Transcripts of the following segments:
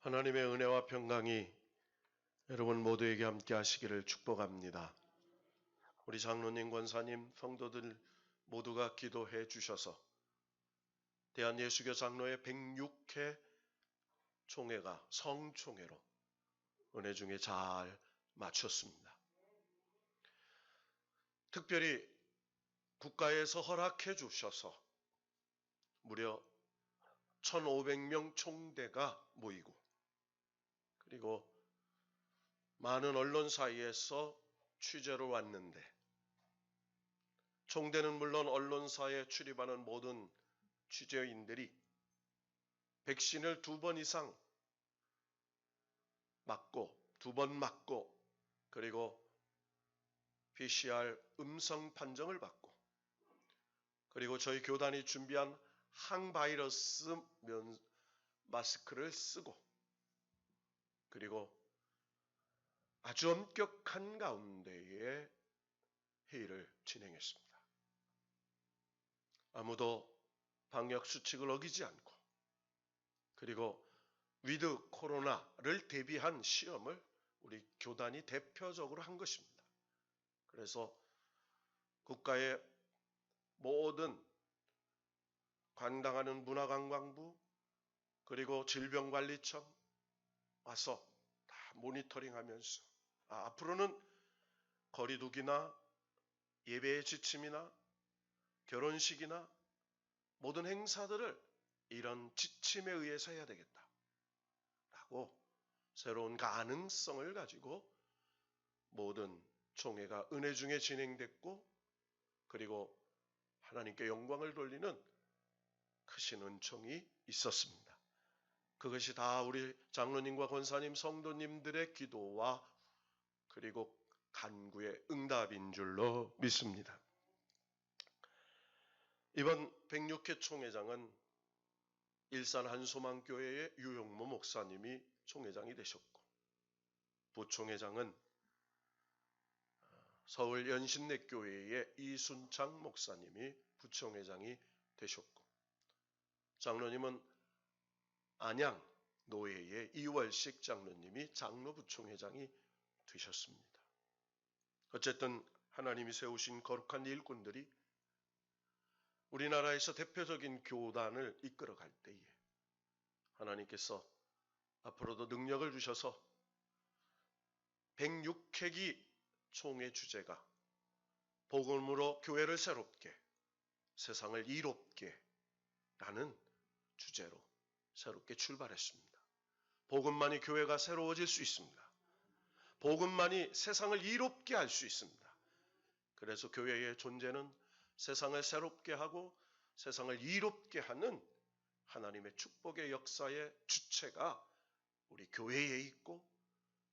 하나님의 은혜와 평강이 여러분 모두에게 함께 하시기를 축복합니다. 우리 장로님, 권사님, 성도들 모두가 기도해 주셔서 대한예수교 장로회 106회 총회가 성총회로 은혜 중에 잘 마쳤습니다. 특별히 국가에서 허락해 주셔서 무려 1,500명 총대가 모이고 그리고 많은 언론사에서 취재로 왔는데 총대는 물론 언론사에 출입하는 모든 취재인들이 백신을 2번 이상 맞고 2번 맞고 그리고 PCR 음성 판정을 받고 그리고 저희 교단이 준비한 항바이러스 마스크를 쓰고 그리고 아주 엄격한 가운데에 회의를 진행했습니다. 아무도 방역 수칙을 어기지 않고 그리고 위드 코로나를 대비한 시험을 우리 교단이 대표적으로 한 것입니다. 그래서 국가의 모든 관당하는 문화관광부 그리고 질병관리청 와서 다 모니터링하면서 앞으로는 거리두기나 예배의 지침이나 결혼식이나 모든 행사들을 이런 지침에 의해서 해야 되겠다라고 새로운 가능성을 가지고 모든 총회가 은혜 중에 진행됐고 그리고 하나님께 영광을 돌리는 크신 은총이 있었습니다. 그것이 다 우리 장로님과 권사님, 성도님들의 기도와 그리고 간구의 응답인 줄로 믿습니다. 이번 106회 총회장은 일산 한소망교회의 유용모 목사님이 총회장이 되셨고 부총회장은 서울 연신내교회의 이순창 목사님이 부총회장이 되셨고 장로님은 안양 노회의 이월식 장로님이 장로부총회장이 되셨습니다. 어쨌든 하나님이 세우신 거룩한 일꾼들이 우리나라에서 대표적인 교단을 이끌어갈 때에 하나님께서 앞으로도 능력을 주셔서 106회기 총회 주제가 복음으로 교회를 새롭게 세상을 이롭게 라는 주제로 새롭게 출발했습니다. 복음만이 교회가 새로워질 수 있습니다. 복음만이 세상을 이롭게 할 수 있습니다. 그래서 교회의 존재는 세상을 새롭게 하고 세상을 이롭게 하는 하나님의 축복의 역사의 주체가 우리 교회에 있고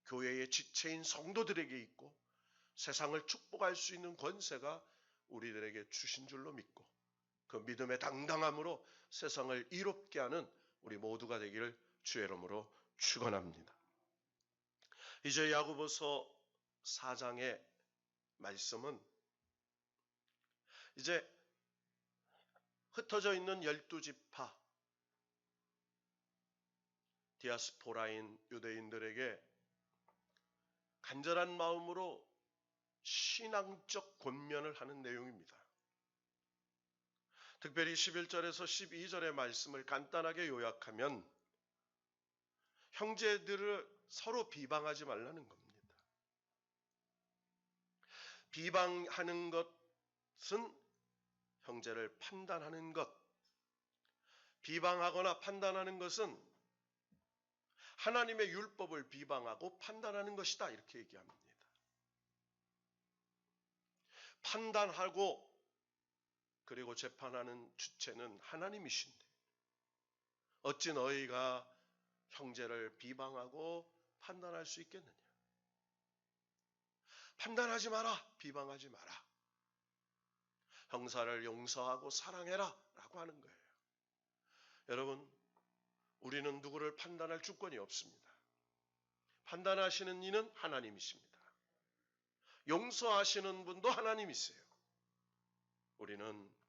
교회의 지체인 성도들에게 있고 세상을 축복할 수 있는 권세가 우리들에게 주신 줄로 믿고 그 믿음의 당당함으로 세상을 이롭게 하는 우리 모두가 되기를 주의 이름으로 축원합니다. 이제 야고보서 4장의 말씀은 이제 흩어져 있는 12지파 디아스포라인 유대인들에게 간절한 마음으로 신앙적 권면을 하는 내용입니다. 특별히 11절에서 12절의 말씀을 간단하게 요약하면 형제들을 서로 비방하지 말라는 겁니다. 비방하는 것은 형제를 판단하는 것, 비방하거나 판단하는 것은 하나님의 율법을 비방하고 판단하는 것이다 이렇게 얘기합니다. 판단하고 그리고 재판하는 주체는 하나님이신데 어찌 너희가 형제를 비방하고 판단할 수 있겠느냐? 판단하지 마라, 비방하지 마라. 형사를 용서하고 사랑해라 라고 하는 거예요. 여러분, 우리는 누구를 판단할 주권이 없습니다. 판단하시는 이는 하나님이십니다. 용서하시는 분도 하나님이세요. 우리는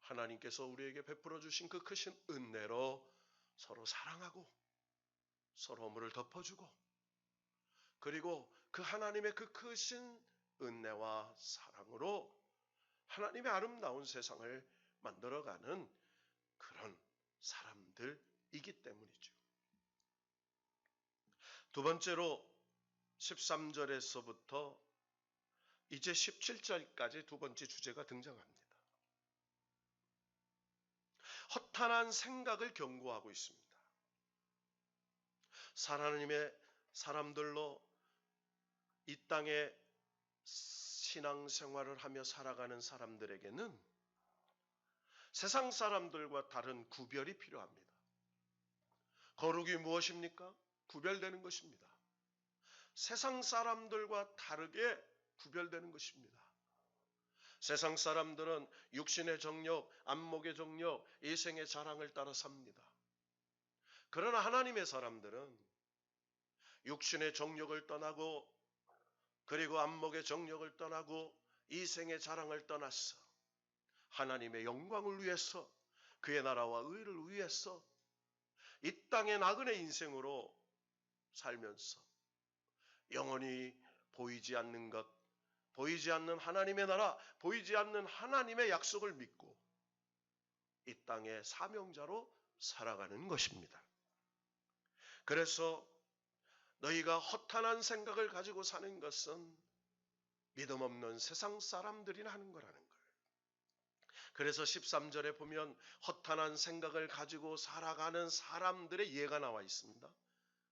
하나님께서 우리에게 베풀어 주신 그 크신 은혜로 서로 사랑하고 서로 허물을 덮어주고, 그리고 그 하나님의 그 크신 은혜와 사랑으로 하나님의 아름다운 세상을 만들어가는 그런 사람들이기 때문이죠. 두 번째로 13절에서부터 이제 17절까지 두 번째 주제가 등장합니다. 허탄한 생각을 경고하고 있습니다. 하나님의 사람들로 이 땅에 신앙생활을 하며 살아가는 사람들에게는 세상 사람들과 다른 구별이 필요합니다. 거룩이 무엇입니까? 구별되는 것입니다. 세상 사람들과 다르게 구별되는 것입니다. 세상 사람들은 육신의 정욕, 안목의 정욕, 이생의 자랑을 따라 삽니다. 그러나 하나님의 사람들은 육신의 정욕을 떠나고, 그리고 안목의 정욕을 떠나고, 이생의 자랑을 떠났어 하나님의 영광을 위해서, 그의 나라와 의를 위해서 이 땅의 나그네 인생으로 살면서 영원히 보이지 않는 것, 보이지 않는 하나님의 나라, 보이지 않는 하나님의 약속을 믿고 이 땅의 사명자로 살아가는 것입니다. 그래서 너희가 허탄한 생각을 가지고 사는 것은 믿음 없는 세상 사람들이나 하는 거라는 거예요. 그래서 13절에 보면 허탄한 생각을 가지고 살아가는 사람들의 예가 나와 있습니다.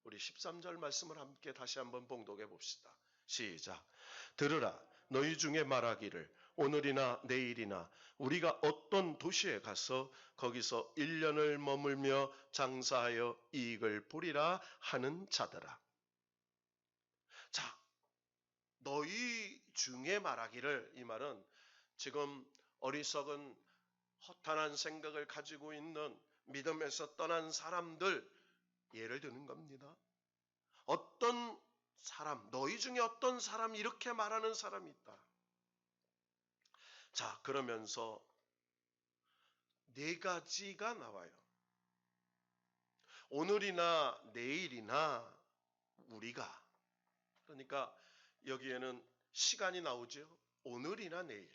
우리 13절 말씀을 함께 다시 한번 봉독해 봅시다. 시작. 들으라, 너희 중에 말하기를 오늘이나 내일이나 우리가 어떤 도시에 가서 거기서 1년을 머물며 장사하여 이익을 보리라 하는 자들아. 자, 너희 중에 말하기를, 이 말은 지금 어리석은 허탄한 생각을 가지고 있는 믿음에서 떠난 사람들 예를 드는 겁니다. 어떤 사람, 너희 중에 어떤 사람, 이렇게 말하는 사람이 있다. 자, 그러면서 네 가지가 나와요. 오늘이나 내일이나 우리가, 그러니까 여기에는 시간이 나오죠. 오늘이나 내일.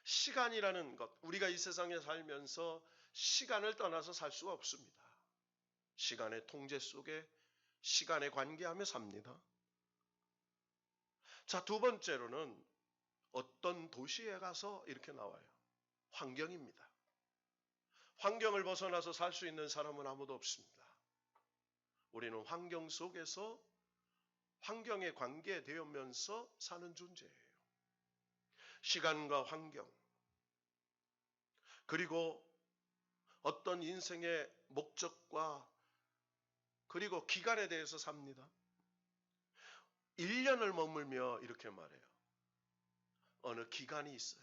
시간이라는 것, 우리가 이 세상에 살면서 시간을 떠나서 살 수가 없습니다. 시간의 통제 속에 시간에 관계하며 삽니다. 자, 두 번째로는 어떤 도시에 가서 이렇게 나와요. 환경입니다. 환경을 벗어나서 살 수 있는 사람은 아무도 없습니다. 우리는 환경 속에서 환경에 관계되면서 사는 존재예요. 시간과 환경, 그리고 어떤 인생의 목적과 그리고 기간에 대해서 삽니다. 1년을 머물며 이렇게 말해요. 어느 기간이 있어요.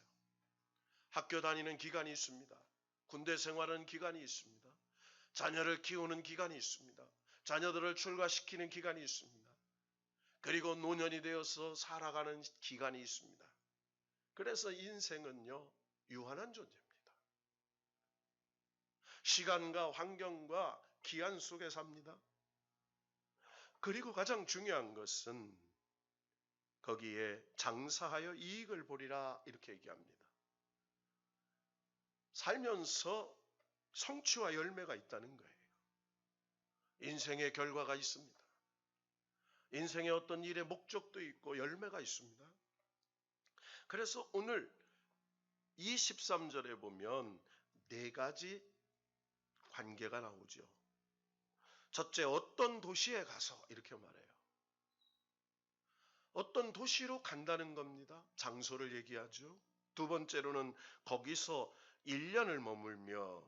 학교 다니는 기간이 있습니다. 군대 생활하는 기간이 있습니다. 자녀를 키우는 기간이 있습니다. 자녀들을 출가시키는 기간이 있습니다. 그리고 노년이 되어서 살아가는 기간이 있습니다. 그래서 인생은요, 유한한 존재입니다. 시간과 환경과 기한 속에 삽니다. 그리고 가장 중요한 것은 거기에 장사하여 이익을 보리라 이렇게 얘기합니다. 살면서 성취와 열매가 있다는 거예요. 인생의 결과가 있습니다. 인생의 어떤 일의 목적도 있고 열매가 있습니다. 그래서 오늘 23절에 보면 네 가지 관계가 나오죠. 첫째, 어떤 도시에 가서 이렇게 말해요. 어떤 도시로 간다는 겁니다. 장소를 얘기하죠. 두 번째로는 거기서 1년을 머물며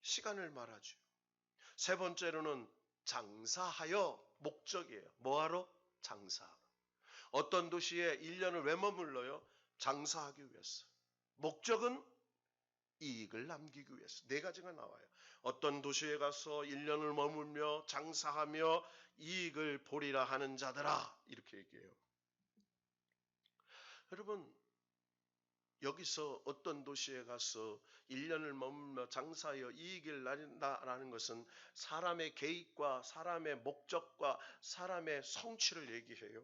시간을 말하죠. 세 번째로는 장사하여, 목적이에요. 뭐하러? 장사. 어떤 도시에 1년을 왜 머물러요? 장사하기 위해서. 목적은 이익을 남기기 위해서. 네 가지가 나와요. 어떤 도시에 가서 1년을 머물며 장사하며 이익을 보리라 하는 자들아, 이렇게 얘기해요. 여러분, 여기서 어떤 도시에 가서 1년을 머물며 장사하여 이익을 날린다라는 것은 사람의 계획과 사람의 목적과 사람의 성취를 얘기해요.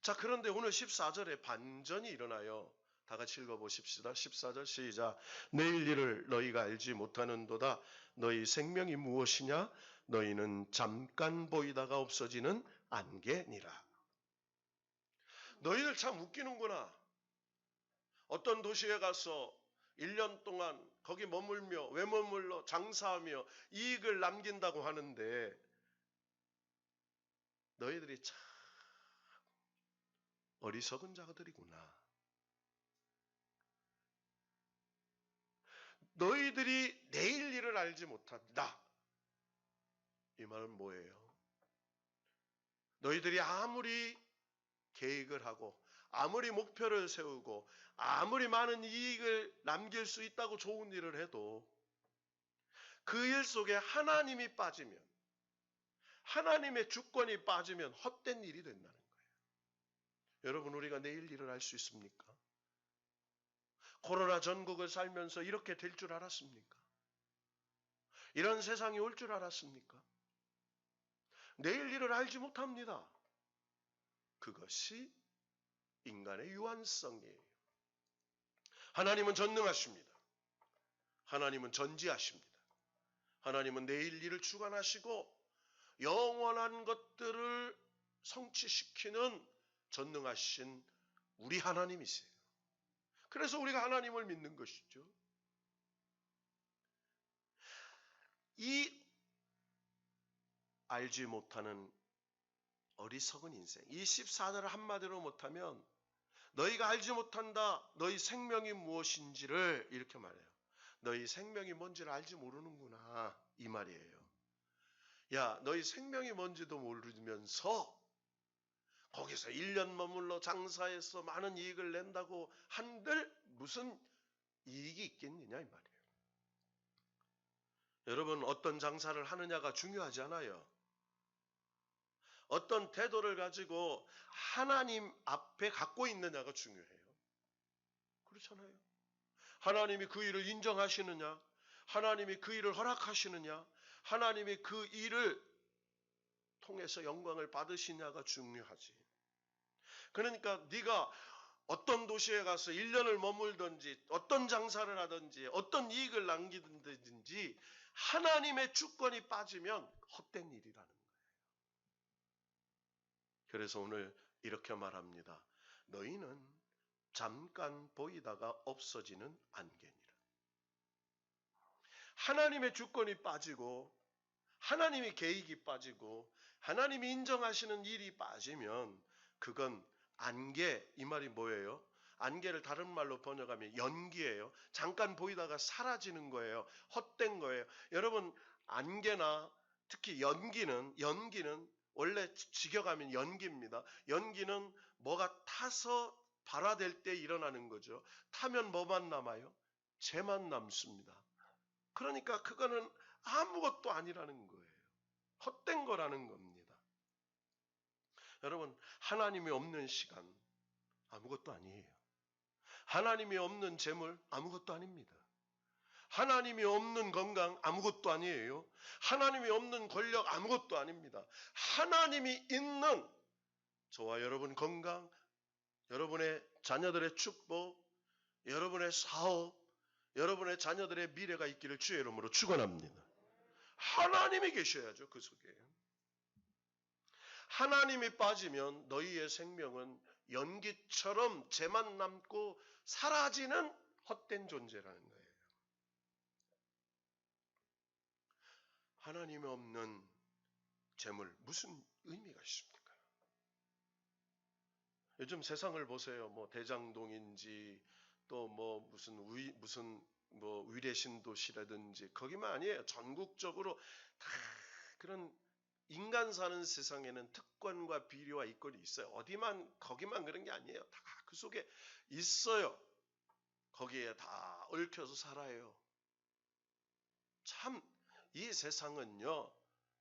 자, 그런데 오늘 14절에 반전이 일어나요. 다 같이 읽어보십시다. 14절 시작. 내일 일을 너희가 알지 못하는도다. 너희 생명이 무엇이냐? 너희는 잠깐 보이다가 없어지는 안개니라. 너희들 참 웃기는구나. 어떤 도시에 가서 1년 동안 거기 머물며 왜 머물러 장사하며 이익을 남긴다고 하는데 너희들이 참 어리석은 자들이구나. 너희들이 내일 일을 알지 못한다. 이 말은 뭐예요? 너희들이 아무리 계획을 하고 아무리 목표를 세우고 아무리 많은 이익을 남길 수 있다고 좋은 일을 해도 그 일 속에 하나님이 빠지면, 하나님의 주권이 빠지면 헛된 일이 된다는 거예요. 여러분, 우리가 내일 일을 알 수 있습니까? 코로나 전국을 살면서 이렇게 될 줄 알았습니까? 이런 세상이 올 줄 알았습니까? 내일 일을 알지 못합니다. 그것이 인간의 유한성이에요. 하나님은 전능하십니다. 하나님은 전지하십니다. 하나님은 내일 일을 주관하시고 영원한 것들을 성취시키는 전능하신 우리 하나님이세요. 그래서 우리가 하나님을 믿는 것이죠. 이 알지 못하는 어리석은 인생, 이 14절을 한마디로 못하면 너희가 알지 못한다. 너희 생명이 무엇인지를 이렇게 말해요. 너희 생명이 뭔지를 알지 모르는구나. 이 말이에요. 야, 너희 생명이 뭔지도 모르면서 거기서 1년 머물러 장사해서 많은 이익을 낸다고 한들 무슨 이익이 있겠느냐 이 말이에요. 여러분, 어떤 장사를 하느냐가 중요하지 않아요. 어떤 태도를 가지고 하나님 앞에 갖고 있느냐가 중요해요. 그렇잖아요. 하나님이 그 일을 인정하시느냐? 하나님이 그 일을 허락하시느냐? 하나님이 그 일을 통해서 영광을 받으시냐가 중요하지. 그러니까 네가 어떤 도시에 가서 1년을 머물든지 어떤 장사를 하든지 어떤 이익을 남기든지 하나님의 주권이 빠지면 헛된 일이라는 거예요. 그래서 오늘 이렇게 말합니다. 너희는 잠깐 보이다가 없어지는 안개니라. 하나님의 주권이 빠지고 하나님의 계획이 빠지고 하나님이 인정하시는 일이 빠지면 그건 안개, 이 말이 뭐예요? 안개를 다른 말로 번역하면 연기예요. 잠깐 보이다가 사라지는 거예요. 헛된 거예요. 여러분, 안개나 특히 연기는 원래 직역하면 연기입니다. 연기는 뭐가 타서 발화될 때 일어나는 거죠. 타면 뭐만 남아요? 재만 남습니다. 그러니까 그거는 아무것도 아니라는 거예요. 헛된 거라는 겁니다. 여러분, 하나님이 없는 시간 아무것도 아니에요. 하나님이 없는 재물 아무것도 아닙니다. 하나님이 없는 건강 아무것도 아니에요. 하나님이 없는 권력 아무것도 아닙니다. 하나님이 있는 저와 여러분 건강, 여러분의 자녀들의 축복, 여러분의 사업, 여러분의 자녀들의 미래가 있기를 주의 이름으로 축원합니다. 하나님이 계셔야죠, 그 속에. 하나님이 빠지면 너희의 생명은 연기처럼 재만 남고 사라지는 헛된 존재라는 거예요. 하나님이 없는 재물 무슨 의미가 있습니까? 요즘 세상을 보세요. 뭐 대장동인지 또 뭐 무슨 위례신 도시라든지 거기만 아니에요. 전국적으로 다 그런 인간 사는 세상에는 특권과 비리와 이권이 있어요. 거기만 그런 게 아니에요. 다 그 속에 있어요. 거기에 다 얽혀서 살아요. 참 이 세상은요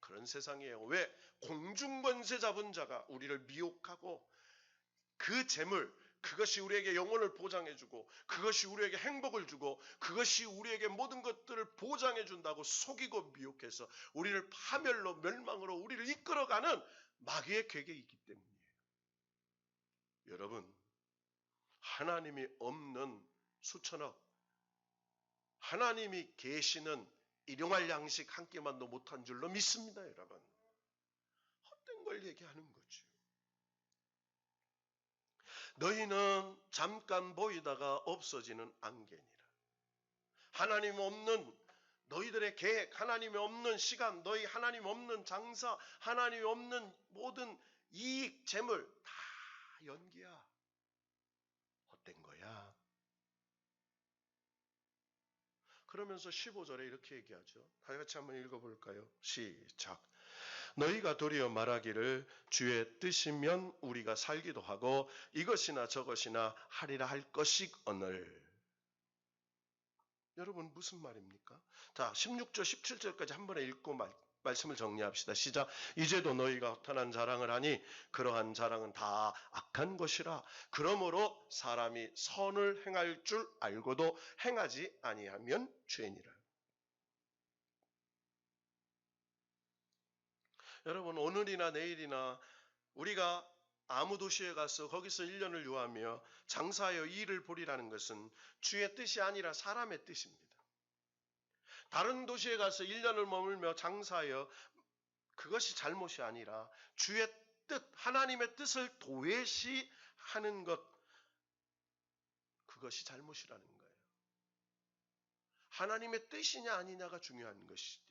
그런 세상이에요. 왜? 공중권세 잡은 자가 우리를 미혹하고 그 재물, 그것이 우리에게 영혼을 보장해주고 그것이 우리에게 행복을 주고 그것이 우리에게 모든 것들을 보장해준다고 속이고 미혹해서 우리를 파멸로 멸망으로 우리를 이끌어가는 마귀의 계획이기 때문이에요. 여러분, 하나님이 없는 수천억, 하나님이 계시는 일용할 양식 한 끼만도 못한 줄로 믿습니다. 여러분, 헛된 걸 얘기하는 거죠. 너희는 잠깐 보이다가 없어지는 안개니라. 하나님 없는 너희들의 계획, 하나님이 없는 시간, 너희 하나님 없는 장사, 하나님이 없는 모든 이익, 재물 다 연기야. 헛된 거야. 그러면서 15절에 이렇게 얘기하죠. 다 같이 한번 읽어볼까요? 시작. 너희가 도리어 말하기를 주의 뜻이면 우리가 살기도 하고 이것이나 저것이나 하리라 할 것이거늘. 여러분 무슨 말입니까? 자, 16절 17절까지 한 번에 읽고 말씀을 정리합시다. 시작. 이제도 너희가 허탄한 자랑을 하니 그러한 자랑은 다 악한 것이라. 그러므로 사람이 선을 행할 줄 알고도 행하지 아니하면 죄니라. 여러분 오늘이나 내일이나 우리가 아무 도시에 가서 거기서 1년을 유하며 장사하여 일을 보리라는 것은 주의 뜻이 아니라 사람의 뜻입니다. 다른 도시에 가서 1년을 머물며 장사하여 그것이 잘못이 아니라 주의 뜻, 하나님의 뜻을 도외시하는 것, 그것이 잘못이라는 거예요. 하나님의 뜻이냐 아니냐가 중요한 것이지.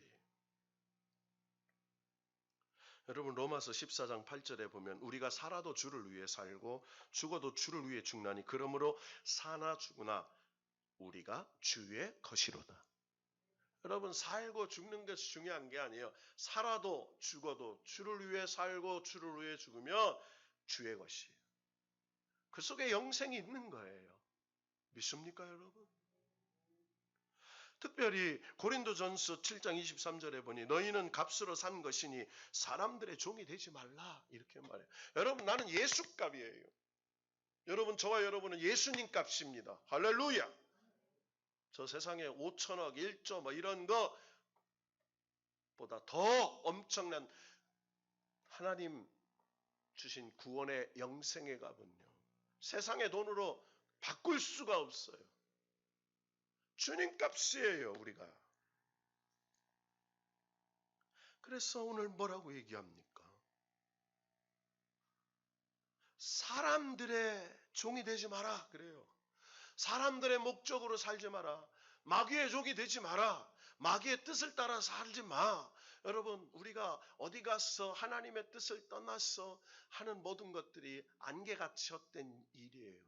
여러분 로마서 14장 8절에 보면 우리가 살아도 주를 위해 살고 죽어도 주를 위해 죽나니 그러므로 사나 죽으나 우리가 주의 것이로다. 여러분 살고 죽는 것이 중요한 게 아니에요. 살아도 죽어도 주를 위해 살고 주를 위해 죽으면 주의 것이에요. 그 속에 영생이 있는 거예요. 믿습니까 여러분? 특별히 고린도전서 7장 23절에 보니 너희는 값으로 산 것이니 사람들의 종이 되지 말라 이렇게 말해요. 여러분 나는 예수 값이에요. 여러분 저와 여러분은 예수님 값입니다. 할렐루야. 저 세상에 5천억 1조 뭐 이런 것보다 더 엄청난 하나님 주신 구원의 영생의 값은요. 세상의 돈으로 바꿀 수가 없어요. 주님 값이에요, 우리가. 그래서 오늘 뭐라고 얘기합니까? 사람들의 종이 되지 마라. 그래요. 사람들의 목적으로 살지 마라. 마귀의 종이 되지 마라. 마귀의 뜻을 따라 살지 마. 여러분, 우리가 어디 가서 하나님의 뜻을 떠나서 하는 모든 것들이 안개같이 헛된 일이에요.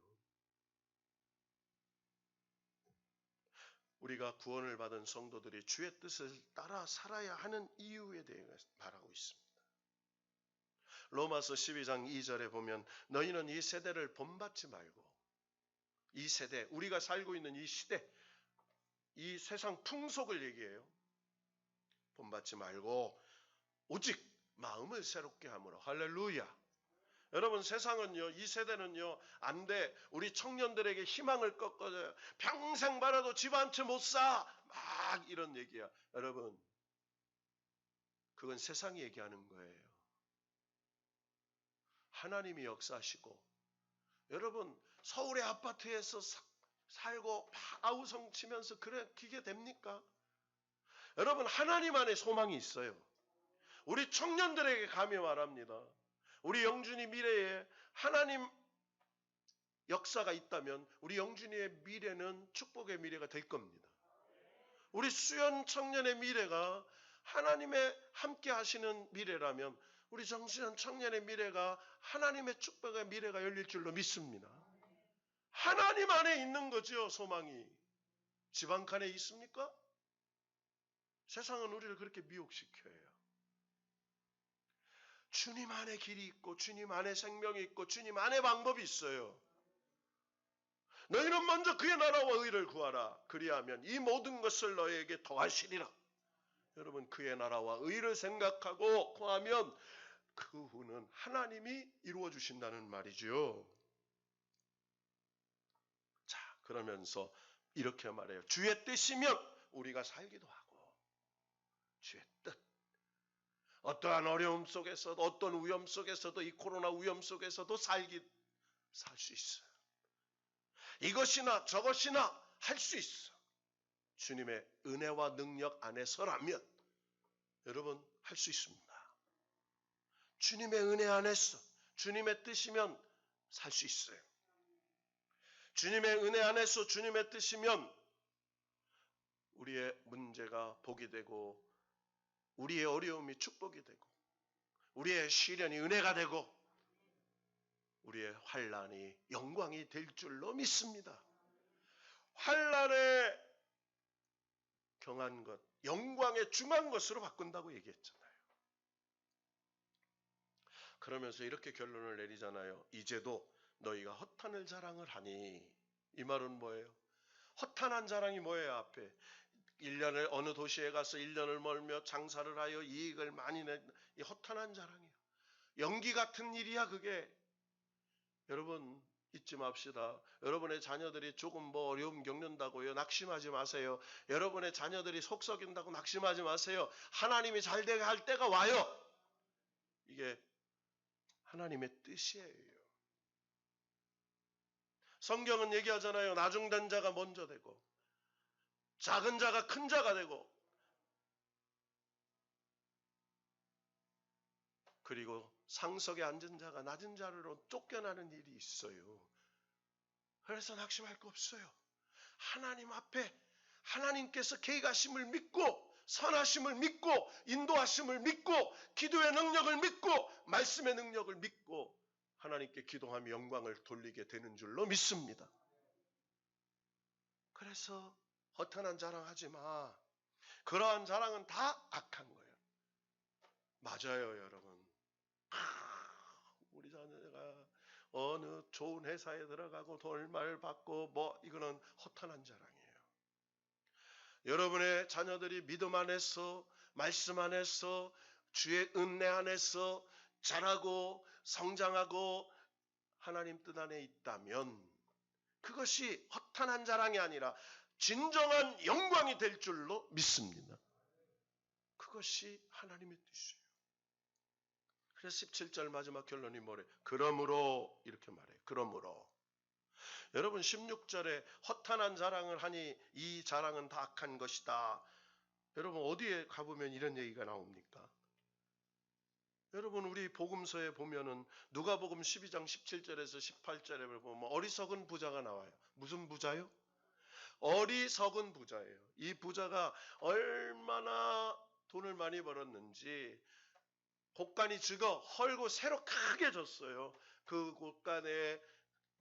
우리가 구원을 받은 성도들이 주의 뜻을 따라 살아야 하는 이유에 대해 말하고 있습니다. 로마서 12장 2절에 보면 너희는 이 세대를 본받지 말고 이 세대, 우리가 살고 있는 이 시대, 이 세상 풍속을 얘기해요. 본받지 말고 오직 마음을 새롭게 하므로. 할렐루야. 여러분 세상은요, 이 세대는요, 안 돼. 우리 청년들에게 희망을 꺾어줘요. 평생 벌어도 집 한 채 못 사. 막 이런 얘기야. 여러분, 그건 세상이 얘기하는 거예요. 하나님이 역사하시고, 여러분 서울의 아파트에서 살고 막 아우성 치면서 그게 됩니까? 여러분 하나님 안에 소망이 있어요. 우리 청년들에게 감히 말합니다. 우리 영준이 미래에 하나님 역사가 있다면 우리 영준이의 미래는 축복의 미래가 될 겁니다. 우리 수연 청년의 미래가 하나님의 함께 하시는 미래라면 우리 정수연 청년의 미래가 하나님의 축복의 미래가 열릴 줄로 믿습니다. 하나님 안에 있는 거죠, 소망이. 집 한 칸에 있습니까? 세상은 우리를 그렇게 미혹시켜요. 주님 안에 길이 있고 주님 안에 생명이 있고 주님 안에 방법이 있어요. 너희는 먼저 그의 나라와 의를 구하라. 그리하면 이 모든 것을 너희에게 더하시리라. 여러분 그의 나라와 의를 생각하고 구하면 그 후는 하나님이 이루어 주신다는 말이죠. 그러면서 이렇게 말해요. 주의 뜻이면 우리가 살기도 하고, 주의 뜻. 어떠한 어려움 속에서도, 어떤 위험 속에서도, 이 코로나 위험 속에서도 살 수 있어요. 이것이나 저것이나 할 수 있어. 주님의 은혜와 능력 안에서라면 여러분 할 수 있습니다. 주님의 은혜 안에서, 주님의 뜻이면 살 수 있어요. 주님의 은혜 안에서 주님의 뜻이면 우리의 문제가 복이 되고, 우리의 어려움이 축복이 되고, 우리의 시련이 은혜가 되고, 우리의 환난이 영광이 될 줄로 믿습니다. 환난에 경한 것, 영광에 중한 것으로 바꾼다고 얘기했잖아요. 그러면서 이렇게 결론을 내리잖아요. 이제도 너희가 허탄을 자랑을 하니. 이 말은 뭐예요? 허탄한 자랑이 뭐예요? 앞에 1년을 어느 도시에 가서 1년을 멀며 장사를 하여 이익을 많이 낸 이 허탄한 자랑이에요. 연기 같은 일이야 그게. 여러분 잊지 맙시다. 여러분의 자녀들이 조금 뭐 어려움 겪는다고요, 낙심하지 마세요. 여러분의 자녀들이 속 썩인다고 낙심하지 마세요. 하나님이 잘 되게 할 때가 와요. 이게 하나님의 뜻이에요. 성경은 얘기하잖아요. 나중된 자가 먼저 되고, 작은 자가 큰 자가 되고, 그리고 상석에 앉은 자가 낮은 자로 쫓겨나는 일이 있어요. 그래서 낙심할 거 없어요. 하나님 앞에 하나님께서 계획하심을 믿고, 선하심을 믿고, 인도하심을 믿고, 기도의 능력을 믿고, 말씀의 능력을 믿고 하나님께 기도하며 영광을 돌리게 되는 줄로 믿습니다. 그래서 허탄한 자랑하지 마. 그러한 자랑은 다 악한 거예요. 맞아요, 여러분. 우리 자녀가 어느 좋은 회사에 들어가고 돈 얼마를 받고 뭐 이거는 허탄한 자랑이에요. 여러분의 자녀들이 믿음 안에서, 말씀 안에서, 주의 은혜 안에서 자라고 성장하고 하나님 뜻 안에 있다면 그것이 허탄한 자랑이 아니라 진정한 영광이 될 줄로 믿습니다. 그것이 하나님의 뜻이에요. 그래서 17절 마지막 결론이 뭐래요? 그러므로 이렇게 말해요. 그러므로. 여러분 16절에 허탄한 자랑을 하니 이 자랑은 다 악한 것이다. 여러분 어디에 가보면 이런 얘기가 나옵니까? 여러분 우리 복음서에 보면은 누가복음 12장 17절에서 18절에 보면 어리석은 부자가 나와요. 무슨 부자요? 어리석은 부자예요. 이 부자가 얼마나 돈을 많이 벌었는지 곡간이 적어 헐고 새로 크게 졌어요. 그 곡간에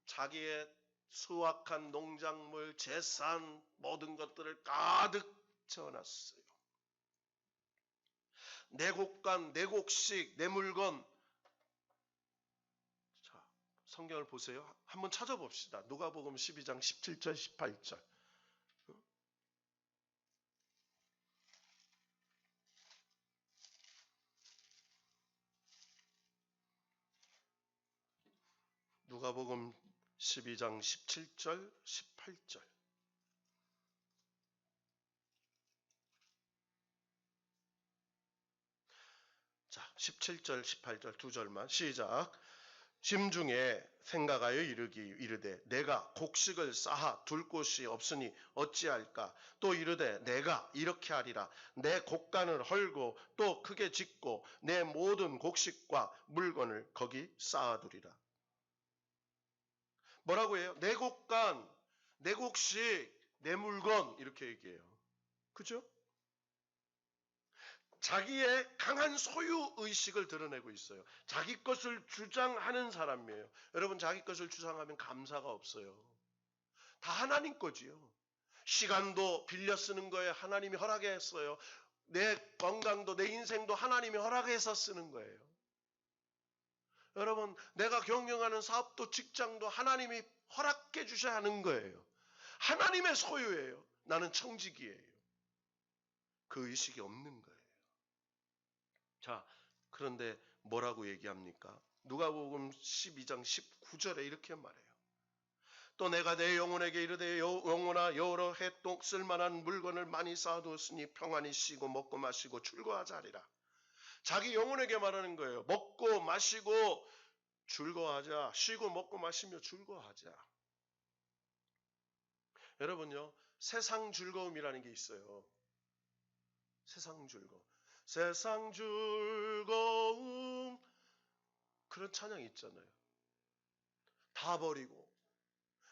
자기의 수확한 농작물, 재산, 모든 것들을 가득 채워놨어요. 내 곡간, 내 곡식, 내 물건. 자, 성경을 보세요. 한번 찾아봅시다. 누가복음 12장 17절, 18절. 누가복음 12장 17절, 18절. 자, 17절, 18절 두 절만 시작. 심중에 생각하여 이르되 내가 곡식을 쌓아 둘 곳이 없으니 어찌할까? 또 이르되 내가 이렇게 하리라. 내 곡간을 헐고 또 크게 짓고 내 모든 곡식과 물건을 거기 쌓아두리라. 뭐라고 해요? 내 곡간, 내 곡식, 내 물건 이렇게 얘기해요. 그죠? 자기의 강한 소유의식을 드러내고 있어요. 자기 것을 주장하는 사람이에요. 여러분 자기 것을 주장하면 감사가 없어요. 다 하나님 거지요. 시간도 빌려 쓰는 거예요. 하나님이 허락했어요. 내 건강도 내 인생도 하나님이 허락해서 쓰는 거예요. 여러분 내가 경영하는 사업도 직장도 하나님이 허락해 주셔야 하는 거예요. 하나님의 소유예요. 나는 청지기예요. 그 의식이 없는 거예요. 자, 그런데 뭐라고 얘기합니까? 누가복음 12장 19절에 이렇게 말해요. 또 내가 내 영혼에게 이르되 영혼아 여러 해 동 쓸만한 물건을 많이 쌓아두었으니 평안히 쉬고 먹고 마시고 즐거워하자 하리라. 자기 영혼에게 말하는 거예요. 먹고 마시고 즐거워하자. 쉬고 먹고 마시며 즐거워하자. 여러분요, 세상 즐거움이라는 게 있어요. 세상 즐거움. 세상 즐거움. 그런 찬양이 있잖아요. 다 버리고.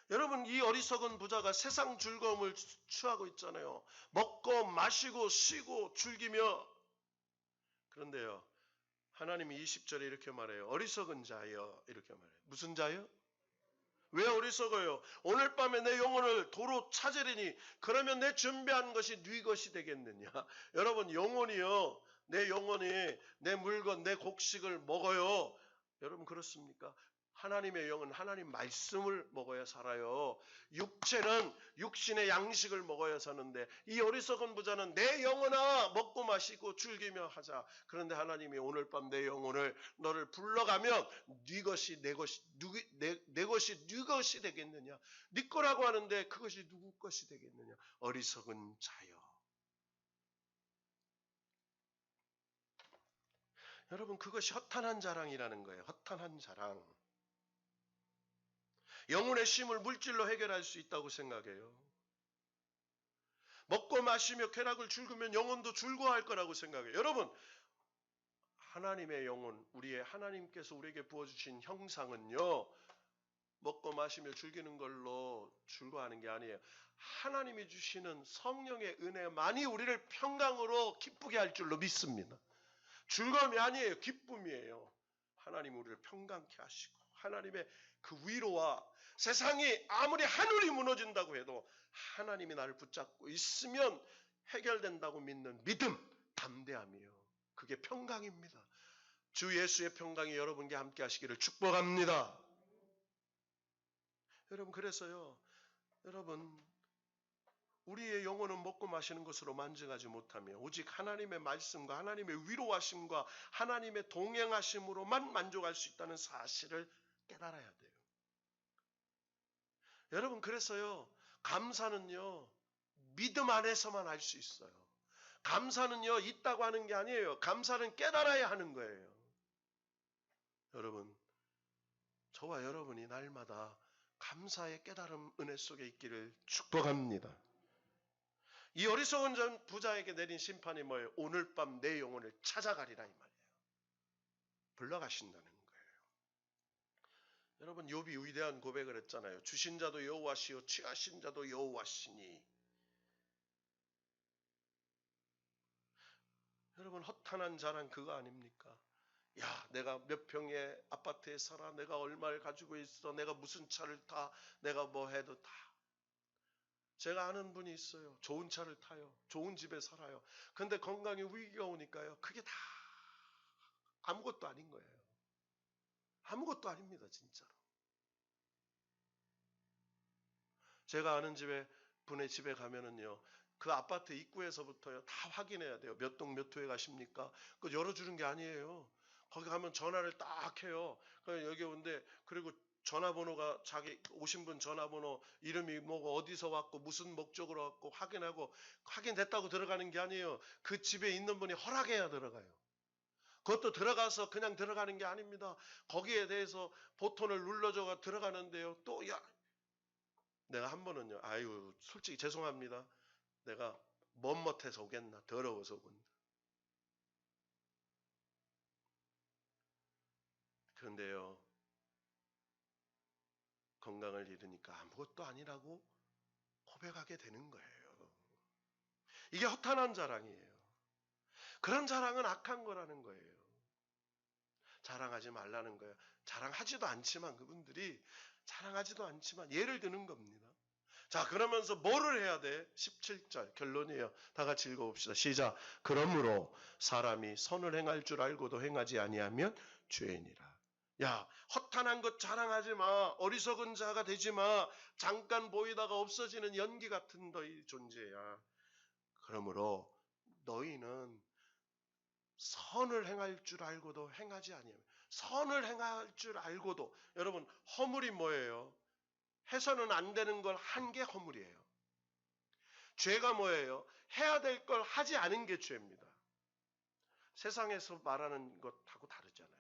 여러분, 이 어리석은 부자가 세상 즐거움을 취하고 있잖아요. 먹고 마시고 쉬고 즐기며. 그런데요, 하나님이 20절에 이렇게 말해요. 어리석은 자여, 이렇게 말해요. 무슨 자여? 왜 어리석어요? 오늘 밤에 내 영혼을 도로 찾으리니 그러면 내 준비한 것이 네 것이 되겠느냐? 여러분, 영혼이요, 내 영혼이 내 물건, 내 곡식을 먹어요. 여러분, 그렇습니까? 하나님의 영은 하나님 말씀을 먹어야 살아요. 육체는 육신의 양식을 먹어야 사는데, 이 어리석은 부자는 내 영혼아 먹고 마시고 즐기며 하자. 그런데 하나님이 오늘 밤 내 영혼을 너를 불러가면 네 것이 내 것이 내 것이 네 것이 되겠느냐? 네 거라고 하는데 그것이 누구 것이 되겠느냐? 어리석은 자여. 여러분, 그것이 허탄한 자랑이라는 거예요. 허탄한 자랑. 영혼의 쉼을 물질로 해결할 수 있다고 생각해요. 먹고 마시며 쾌락을 즐기면 영혼도 즐거워할 거라고 생각해요. 여러분, 하나님의 영혼, 우리의 하나님께서 우리에게 부어주신 형상은요, 먹고 마시며 즐기는 걸로 즐거워하는 게 아니에요. 하나님이 주시는 성령의 은혜만이 우리를 평강으로 기쁘게 할 줄로 믿습니다. 즐거움이 아니에요. 기쁨이에요. 하나님 우리를 평강케 하시고 하나님의 그 위로와 세상이 아무리 하늘이 무너진다고 해도 하나님이 나를 붙잡고 있으면 해결된다고 믿는 믿음, 담대함이요. 그게 평강입니다. 주 예수의 평강이 여러분께 함께 하시기를 축복합니다. 여러분, 그래서요, 여러분, 우리의 영혼은 먹고 마시는 것으로 만족하지 못하며 오직 하나님의 말씀과 하나님의 위로하심과 하나님의 동행하심으로만 만족할 수 있다는 사실을 깨달아야 돼요. 여러분, 그래서요, 감사는요, 믿음 안에서만 할 수 있어요. 감사는요, 있다고 하는 게 아니에요. 감사는 깨달아야 하는 거예요. 여러분, 저와 여러분이 날마다 감사의 깨달음 은혜 속에 있기를 축복합니다. 이 어리석은 부자에게 내린 심판이 뭐예요? 오늘 밤 내 영혼을 찾아가리라, 이 말이에요. 불러가신다는 거예요. 여러분, 욥이 위대한 고백을 했잖아요. 주신 자도 여호와시요 취하신 자도 여호와시니. 여러분, 허탄한 자랑 그거 아닙니까? 야, 내가 몇 평의 아파트에 살아, 내가 얼마를 가지고 있어, 내가 무슨 차를 타, 내가 뭐 해도 다. 제가 아는 분이 있어요. 좋은 차를 타요. 좋은 집에 살아요. 근데 건강에 위기가 오니까요, 그게 다 아무것도 아닌 거예요. 아무것도 아닙니다, 진짜로. 제가 아는 분의 집에 가면은요, 그 아파트 입구에서부터요, 다 확인해야 돼요. 몇 동 몇 호에 가십니까? 그거 열어주는 게 아니에요. 거기 가면 전화를 딱 해요. 여기 오는데, 그리고 전화번호가 자기 오신 분 전화번호, 이름이 뭐고 어디서 왔고 무슨 목적으로 왔고 확인하고, 확인됐다고 들어가는 게 아니에요. 그 집에 있는 분이 허락해야 들어가요. 그것도 들어가서 그냥 들어가는 게 아닙니다. 거기에 대해서 버튼을 눌러줘가 들어가는데요. 또 내가 한 번은요, 아유 솔직히 죄송합니다. 내가 멋멋해서 오겠나, 더러워서 오겠나. 그런데요, 건강을 잃으니까 아무것도 아니라고 고백하게 되는 거예요. 이게 허탄한 자랑이에요. 그런 자랑은 악한 거라는 거예요. 자랑하지 말라는 거예요. 자랑하지도 않지만, 그분들이 자랑하지도 않지만 예를 드는 겁니다. 자, 그러면서 뭐를 해야 돼? 17절 결론이에요. 다 같이 읽어봅시다. 시작. 그러므로 사람이 선을 행할 줄 알고도 행하지 아니하면 죄인이라. 야, 허탄한 것 자랑하지 마. 어리석은 자가 되지 마. 잠깐 보이다가 없어지는 연기 같은 너희 존재야. 그러므로 너희는 선을 행할 줄 알고도 행하지 아니하면, 선을 행할 줄 알고도, 여러분, 허물이 뭐예요? 해서는 안 되는 걸 한 게 허물이에요. 죄가 뭐예요? 해야 될 걸 하지 않은 게 죄입니다. 세상에서 말하는 것하고 다르잖아요.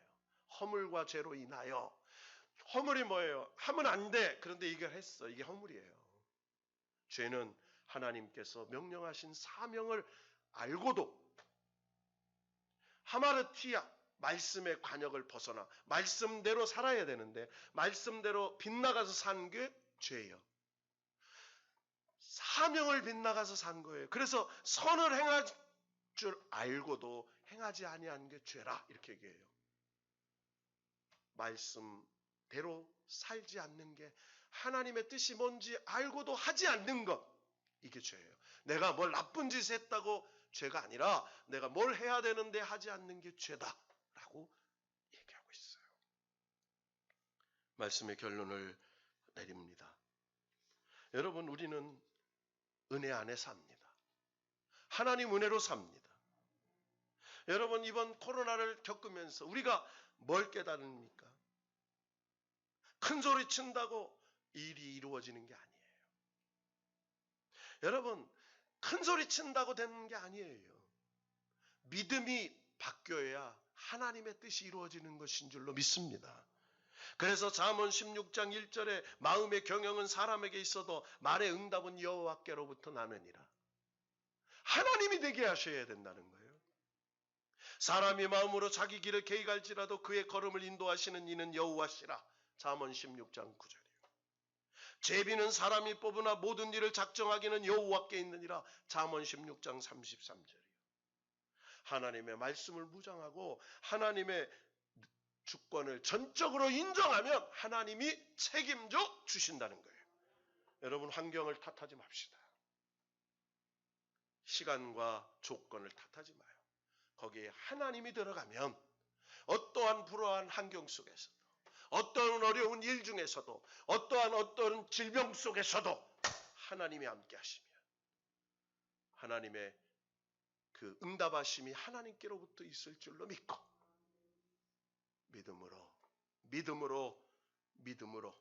허물과 죄로 인하여. 허물이 뭐예요? 하면 안 돼. 그런데 이걸 했어. 이게 허물이에요. 죄는 하나님께서 명령하신 사명을 알고도 하마르티아, 말씀의 관역을 벗어나 말씀대로 살아야 되는데 말씀대로 빗나가서 산 게 죄예요. 사명을 빗나가서 산 거예요. 그래서 선을 행할 줄 알고도 행하지 아니한 게 죄라 이렇게 얘기해요. 말씀대로 살지 않는 게, 하나님의 뜻이 뭔지 알고도 하지 않는 것, 이게 죄예요. 내가 뭘 나쁜 짓을 했다고 죄가 아니라 내가 뭘 해야 되는데 하지 않는 게 죄다라고 얘기하고 있어요. 말씀의 결론을 내립니다. 여러분, 우리는 은혜 안에 삽니다. 하나님 은혜로 삽니다. 여러분, 이번 코로나를 겪으면서 우리가 뭘 깨달습니까? 큰 소리 친다고 일이 이루어지는 게 아니에요. 여러분, 큰 소리 친다고 되는 게 아니에요. 믿음이 바뀌어야 하나님의 뜻이 이루어지는 것인 줄로 믿습니다. 그래서 잠언 16장 1절에 마음의 경영은 사람에게 있어도 말의 응답은 여호와께로부터 나느니라. 하나님이 되게 하셔야 된다는 거예요. 사람이 마음으로 자기 길을 계획할지라도 그의 걸음을 인도하시는 이는 여호와시라. 잠언 16장 9절이요. 제비는 사람이 뽑으나 모든 일을 작정하기는 여호와께 있느니라. 잠언 16장 33절이요. 하나님의 말씀을 무장하고 하나님의 주권을 전적으로 인정하면 하나님이 책임져 주신다는 거예요. 여러분, 환경을 탓하지 맙시다. 시간과 조건을 탓하지 마요. 거기에 하나님이 들어가면 어떠한 불우한 환경 속에서도, 어떠한 어려운 일 중에서도, 어떠한 질병 속에서도 하나님이 함께 하시면 하나님의 그 응답하심이 하나님께로부터 있을 줄로 믿고 믿음으로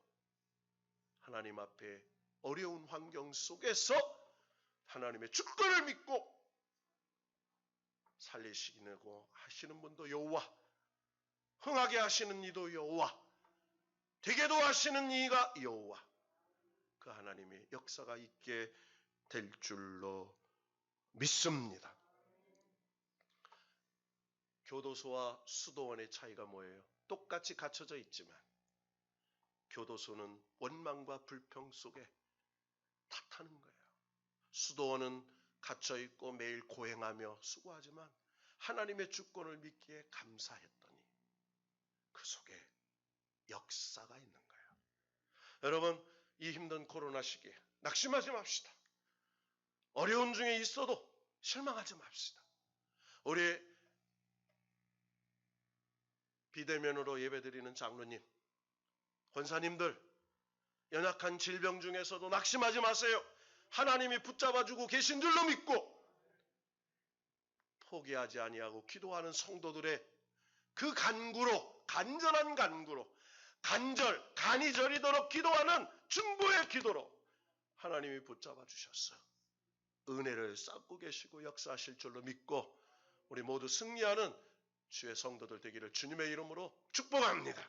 하나님 앞에 어려운 환경 속에서 하나님의 주권을 믿고 살리시고 하시는 분도 여호와, 흥하게 하시는 이도 여호와, 되게도 하시는 이가 여호와, 그 하나님의 역사가 있게 될 줄로 믿습니다. 교도소와 수도원의 차이가 뭐예요? 똑같이 갇혀져 있지만 교도소는 원망과 불평 속에 탓하는 거예요. 수도원은 갇혀있고 매일 고행하며 수고하지만 하나님의 주권을 믿기에 감사했더니 그 속에 역사가 있는 거예요. 여러분, 이 힘든 코로나 시기에 낙심하지 맙시다. 어려운 중에 있어도 실망하지 맙시다. 우리 비대면으로 예배드리는 장로님, 권사님들, 연약한 질병 중에서도 낙심하지 마세요. 하나님이 붙잡아주고 계신 줄로 믿고 포기하지 아니하고 기도하는 성도들의 그 간절한 간구로, 간이 저리도록 기도하는 중보의 기도로 하나님이 붙잡아 주셨어. 은혜를 쌓고 계시고 역사하실 줄로 믿고 우리 모두 승리하는 주의 성도들 되기를 주님의 이름으로 축복합니다.